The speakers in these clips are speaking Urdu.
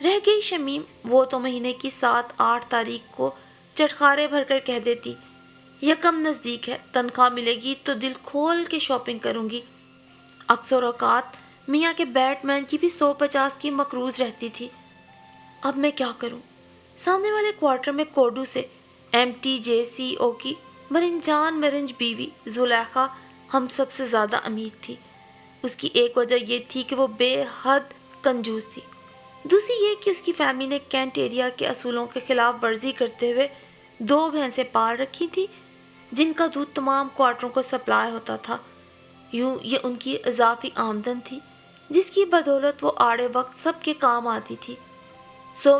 رہ گئی شمیم، وہ تو مہینے کی 7-8 تاریخ کو چٹخارے بھر کر کہہ دیتی، یکم نزدیک ہے، تنخواہ ملے گی تو دل کھول کے شاپنگ کروں گی۔ اکثر اوقات میاں کے بیٹ مین کی بھی 150 کی مقروض رہتی تھی۔ اب میں کیا کروں؟ سامنے والے کوارٹر میں کوڈو سے MTJCO کی مرنجان مرنج بیوی زلیخا ہم سب سے زیادہ امیر تھی۔ اس کی ایک وجہ یہ تھی کہ وہ بے حد کنجوس تھی، دوسری یہ کہ اس کی فیملی نے کینٹ ایریا کے اصولوں کے خلاف ورزی کرتے ہوئے 2 بھینسیں پال رکھی تھی جن کا دودھ تمام کوارٹروں کو سپلائی ہوتا تھا۔ یوں یہ ان کی اضافی آمدن تھی جس کی بدولت وہ آڑے وقت سب کے کام آتی تھی۔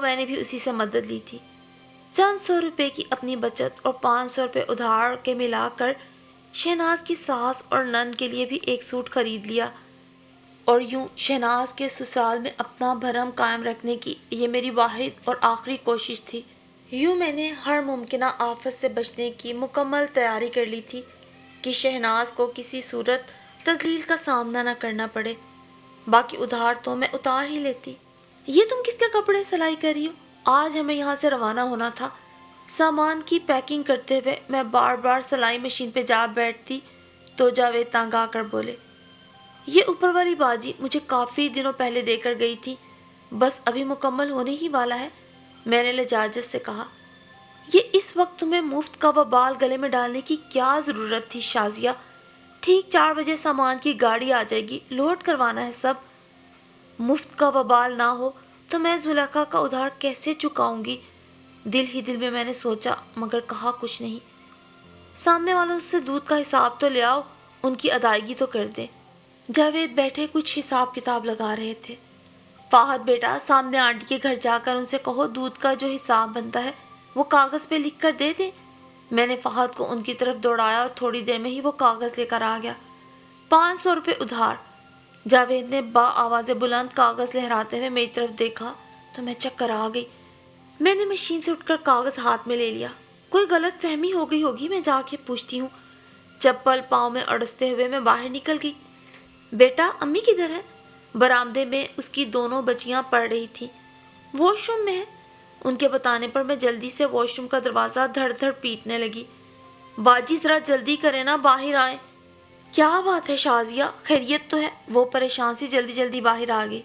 میں نے بھی اسی سے مدد لی تھی۔ چند 100 روپے کی اپنی بچت اور 500 روپے ادھار کے ملا کر شہناز کی ساس اور نند کے لیے بھی ایک سوٹ خرید لیا، اور یوں شہناز کے سسرال میں اپنا بھرم قائم رکھنے کی یہ میری واحد اور آخری کوشش تھی۔ یوں میں نے ہر ممکنہ آفت سے بچنے کی مکمل تیاری کر لی تھی کہ شہناز کو کسی صورت تذلیل کا سامنا نہ کرنا پڑے۔ باقی ادھار تو میں اتار ہی لیتی۔ یہ تم کس کے کپڑے سلائی کر رہی ہو؟ آج ہمیں یہاں سے روانہ ہونا تھا۔ سامان کی پیکنگ کرتے ہوئے میں بار بار سلائی مشین پہ جا بیٹھتی تو جاوید تنگ آ کر بولے، یہ اوپر والی باجی مجھے کافی دنوں پہلے دے کر گئی تھی، بس ابھی مکمل ہونے ہی والا ہے۔ میں نے لجاجت سے کہا، یہ اس وقت تمہیں مفت کا وبال گلے میں ڈالنے کی کیا ضرورت تھی شازیہ؟ ٹھیک 4 بجے سامان کی گاڑی آ جائے گی، لوڈ کروانا ہے سب۔ مفت کا وبال نہ ہو تو میں زلیخا کا ادھار کیسے چکاؤں گی؟ دل ہی دل میں نے سوچا، مگر کہا کچھ نہیں۔ سامنے والوں سے دودھ کا حساب تو لے آؤ، ان کی ادائیگی تو کر دیں۔ جاوید بیٹھے کچھ حساب کتاب لگا رہے تھے۔ فہد بیٹا، سامنے آنٹی کے گھر جا کر ان سے کہو دودھ کا جو حساب بنتا ہے وہ کاغذ پہ لکھ کر دے دیں۔ میں نے فہد کو ان کی طرف دوڑایا اور تھوڑی دیر میں ہی وہ کاغذ لے کر آ گیا۔ 500 روپے ادھار۔ جاوید نے با آواز بلند کاغذ لہراتے ہوئے میری طرف دیکھا تو میں چکر آ گئی۔ میں نے مشین سے اٹھ کر کاغذ ہاتھ میں لے لیا۔ کوئی غلط فہمی ہو گئی ہوگی، میں جا کے پوچھتی ہوں۔ چپل پاؤں میں اڑستے ہوئے میں باہر نکل گئی۔ بیٹا، امی کدھر ہے؟ برآمدے میں اس کی دونوں بچیاں پڑھ رہی تھیں۔ واش روم میں ہے۔ ان کے بتانے پر میں جلدی سے واش روم کا دروازہ دھڑ دھڑ پیٹنے لگی۔ باجی ذرا جلدی کریں نا، باہر آئیں۔ کیا بات ہے شازیہ، خیریت تو ہے؟ وہ پریشان سی جلدی جلدی باہر آ گئی۔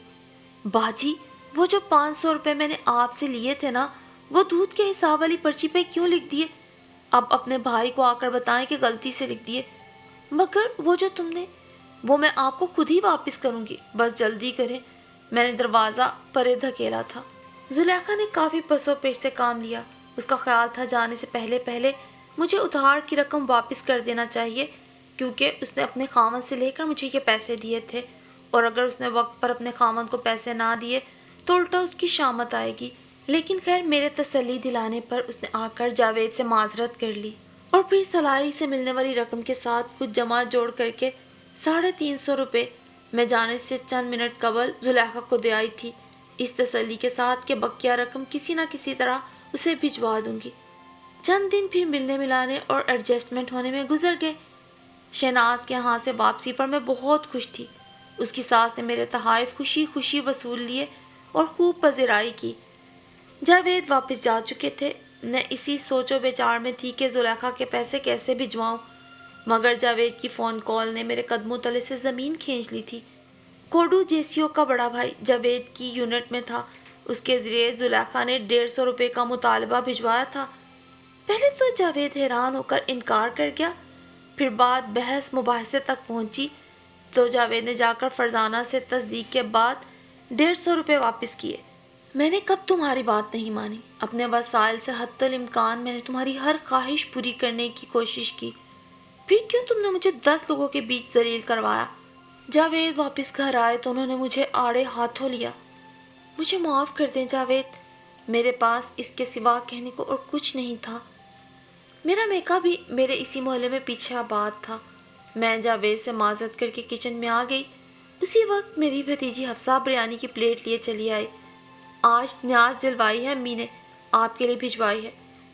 باجی، وہ جو 500 روپے میں نے آپ سے لیے تھے نا، وہ دودھ کے حساب والی پرچی پہ کیوں لکھ دیے؟ اب اپنے بھائی کو آ کر بتائیں کہ غلطی سے لکھ دیے۔ مگر وہ جو تم نے، وہ میں آپ کو خود ہی واپس کروں گی، بس جلدی کریں۔ میں نے دروازہ پرے دھکیلا تھا۔ زلیخا نے کافی پس و پیش سے کام لیا۔ اس کا خیال تھا جانے سے پہلے پہلے مجھے ادھار کی رقم واپس کر دینا چاہیے، کیونکہ اس نے اپنے خاوند سے لے کر مجھے یہ پیسے دیے تھے، اور اگر اس نے وقت پر اپنے خاوند کو پیسے نہ دیے تو الٹا اس کی شامت آئے گی۔ لیکن خیر، میرے تسلی دلانے پر اس نے آ کر جاوید سے معذرت کر لی اور پھر سلائی سے ملنے والی رقم کے ساتھ کچھ جمع جوڑ کر کے 350 روپے میں جانے سے چند منٹ قبل زلیخا کو دے آئی تھی، اس تسلی کے ساتھ کہ بقیہ رقم کسی نہ کسی طرح اسے بھجوا دوں گی۔ چند دن پھر ملنے ملانے اور ایڈجسٹمنٹ ہونے میں گزر گئے۔ شہناز کے ہاں سے واپسی پر میں بہت خوش تھی۔ اس کی ساس نے میرے تحائف خوشی خوشی وصول لیے اور خوب پذیرائی کی۔ جاوید واپس جا چکے تھے۔ میں اسی سوچ و بچار میں تھی کہ زلیخا کے پیسے کیسے بھجواؤں، مگر جاوید کی فون کال نے میرے قدموں تلے سے زمین کھینچ لی تھی۔ کوڈو JCO کا بڑا بھائی جاوید کی یونٹ میں تھا۔ اس کے ذریعے زلیخا نے 150 روپے کا مطالبہ بھجوایا تھا۔ پہلے تو جاوید حیران ہو کر انکار کر گیا، پھر بات بحث مباحثے تک پہنچی تو جاوید نے جا کر فرزانہ سے تصدیق کے بعد 150 روپے واپس کیے۔ میں نے کب تمہاری بات نہیں مانی؟ اپنے وسائل سے حتی الامکان میں نے تمہاری ہر خواہش پوری کرنے کی کوشش کی، پھر کیوں تم نے مجھے 10 لوگوں کے بیچ ذلیل کروایا؟ جاوید واپس گھر آئے تو انہوں نے مجھے آڑے ہاتھوں لیا۔ مجھے معاف کر دیں جاوید، میرے پاس اس کے سوا کہنے کو اور کچھ نہیں تھا۔ میرا میکا بھی میرے اسی محلے میں پیچھے آباد تھا۔ میں جاوید سے معذرت کر کے کچن میں آ گئی۔ اسی وقت میری بھتیجی حفصہ بریانی کی پلیٹ لیے چلی آئی۔ آج نیاز دلوائی ہے امی نے، آپ کے لیے بھجوائی ہے،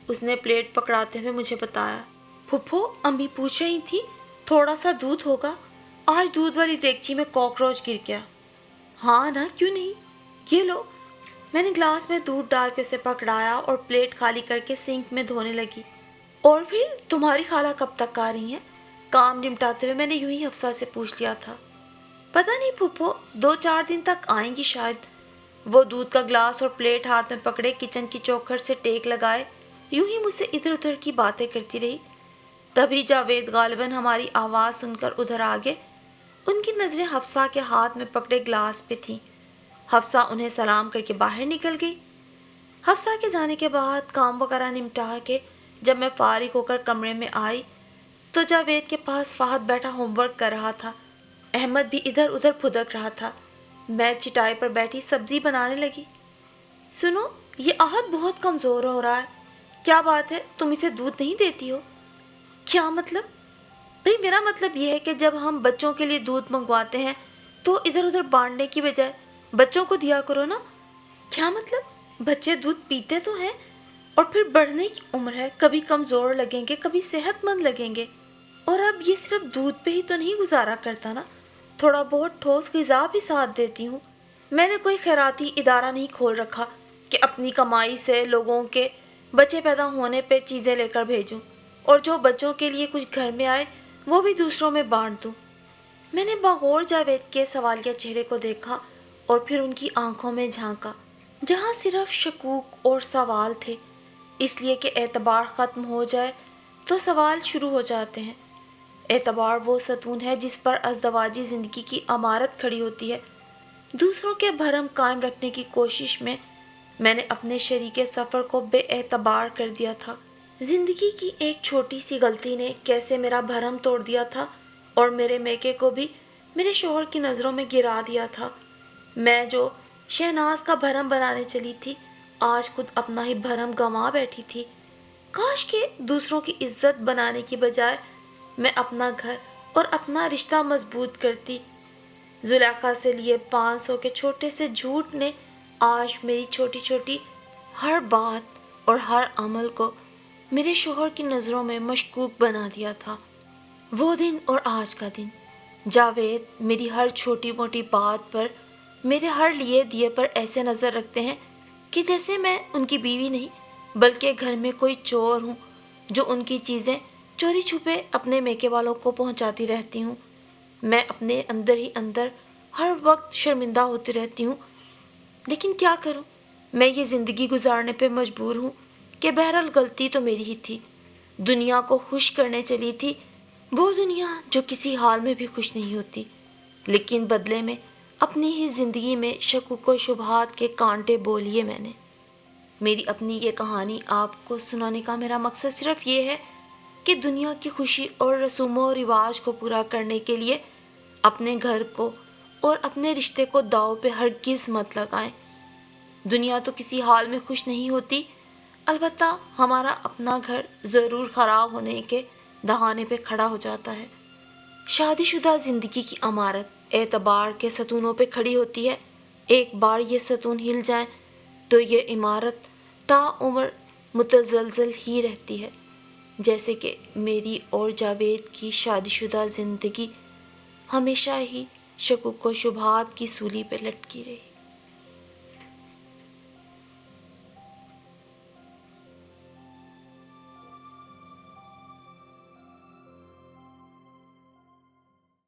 اس نے پلیٹ پکڑاتے ہوئے مجھے بتایا۔ پھپھو، امی پوچھ رہی تھی تھوڑا سا دودھ ہوگا؟ آج دودھ والی دیگچی میں کاکروچ گر گیا۔ ہاں نا، کیوں نہیں، یہ لو۔ میں نے گلاس میں دودھ ڈال کے اسے پکڑایا اور پلیٹ خالی کر کے سنک میں دھونے لگی۔ اور پھر تمہاری خالہ کب تک آ رہی ہیں؟ کام نمٹاتے ہوئے میں نے یوں ہی حفصہ سے پوچھ لیا تھا۔ پتہ نہیں پھپھو، 2-4 دن تک آئیں گی شاید۔ وہ دودھ کا گلاس اور پلیٹ ہاتھ میں پکڑے کچن کی چوکھٹ سے ٹیک لگائے یوں ہی مجھ سے ادھر ادھر کی باتیں کرتی رہی۔ تبھی جاوید غالباً ہماری آواز سن کر ادھر آگے۔ ان کی نظریں حفصہ کے ہاتھ میں پکڑے گلاس پہ تھیں۔ حفصہ انہیں سلام کر کے باہر نکل گئی۔ حفصہ کے جانے کے بعد کام وغیرہ نمٹا کے جب میں فارغ ہو کر کمرے میں آئی تو جاوید کے پاس فہد بیٹھا ہوم ورک کر رہا تھا۔ احمد بھی ادھر ادھر پھدک رہا تھا۔ میں چٹائی پر بیٹھی سبزی بنانے لگی۔ سنو، یہ احد بہت کمزور ہو رہا ہے۔ کیا بات ہے، تم اسے دودھ نہیں دیتی ہو؟ کیا مطلب؟ بھئی میرا مطلب یہ ہے کہ جب ہم بچوں کے لیے دودھ منگواتے ہیں تو ادھر ادھر بانٹنے کی بجائے بچوں کو دیا کرو نا۔ کیا مطلب؟ بچے دودھ پیتے تو ہیں اور پھر بڑھنے کی عمر ہے، کبھی کمزور لگیں گے، کبھی صحت مند لگیں گے۔ اور اب یہ صرف دودھ پہ ہی تو نہیں گزارا کرتا نا، تھوڑا بہت ٹھوس غذا بھی ساتھ دیتی ہوں۔ میں نے کوئی خیراتی ادارہ نہیں کھول رکھا کہ اپنی کمائی سے لوگوں کے بچے پیدا ہونے پہ چیزیں لے کر بھیجوں اور جو بچوں کے لیے کچھ گھر میں آئے وہ بھی دوسروں میں بانٹ دوں۔ میں نے باغور جاوید کے سوالیہ چہرے کو دیکھا اور پھر ان کی آنکھوں میں جھانکا جہاں صرف شکوک اور سوال تھے، اس لیے کہ اعتبار ختم ہو جائے تو سوال شروع ہو جاتے ہیں۔ اعتبار وہ ستون ہے جس پر ازدواجی زندگی کی عمارت کھڑی ہوتی ہے۔ دوسروں کے بھرم قائم رکھنے کی کوشش میں نے اپنے شریک سفر کو بے اعتبار کر دیا تھا۔ زندگی کی ایک چھوٹی سی غلطی نے کیسے میرا بھرم توڑ دیا تھا اور میرے میکے کو بھی میرے شوہر کی نظروں میں گرا دیا تھا۔ میں جو شہناز کا بھرم بنانے چلی تھی آج خود اپنا ہی بھرم گنوا بیٹھی تھی۔ کاش کہ دوسروں کی عزت بنانے کی بجائے میں اپنا گھر اور اپنا رشتہ مضبوط کرتی۔ زلیخا سے لیے 500 کے چھوٹے سے جھوٹ نے آج میری چھوٹی چھوٹی ہر بات اور ہر عمل کو میرے شوہر کی نظروں میں مشکوک بنا دیا تھا۔ وہ دن اور آج کا دن، جاوید میری ہر چھوٹی موٹی بات پر، میرے ہر لیے دیے پر ایسے نظر رکھتے ہیں کہ جیسے میں ان کی بیوی نہیں بلکہ گھر میں کوئی چور ہوں جو ان کی چیزیں چوری چھپے اپنے میکے والوں کو پہنچاتی رہتی ہوں۔ میں اپنے اندر ہی اندر ہر وقت شرمندہ ہوتی رہتی ہوں، لیکن کیا کروں، میں یہ زندگی گزارنے پہ مجبور ہوں کہ بہرحال غلطی تو میری ہی تھی۔ دنیا کو خوش کرنے چلی تھی، وہ دنیا جو کسی حال میں بھی خوش نہیں ہوتی، لیکن بدلے میں اپنی ہی زندگی میں شکوک و شبہات کے کانٹے بو لیے میں نے۔ میری اپنی یہ کہانی آپ کو سنانے کا میرا مقصد صرف یہ ہے کہ دنیا کی خوشی اور رسوم و رواج کو پورا کرنے کے لیے اپنے گھر کو اور اپنے رشتے کو داؤ پہ ہرگز مت لگائیں۔ دنیا تو کسی حال میں خوش نہیں ہوتی، البتہ ہمارا اپنا گھر ضرور خراب ہونے کے دہانے پہ کھڑا ہو جاتا ہے۔ شادی شدہ زندگی کی عمارت اعتبار کے ستونوں پہ کھڑی ہوتی ہے۔ ایک بار یہ ستون ہل جائیں تو یہ عمارت تا عمر متزلزل ہی رہتی ہے، جیسے کہ میری اور جاوید کی شادی شدہ زندگی ہمیشہ ہی شکوک و شبہات کی سولی پہ لٹکی رہی۔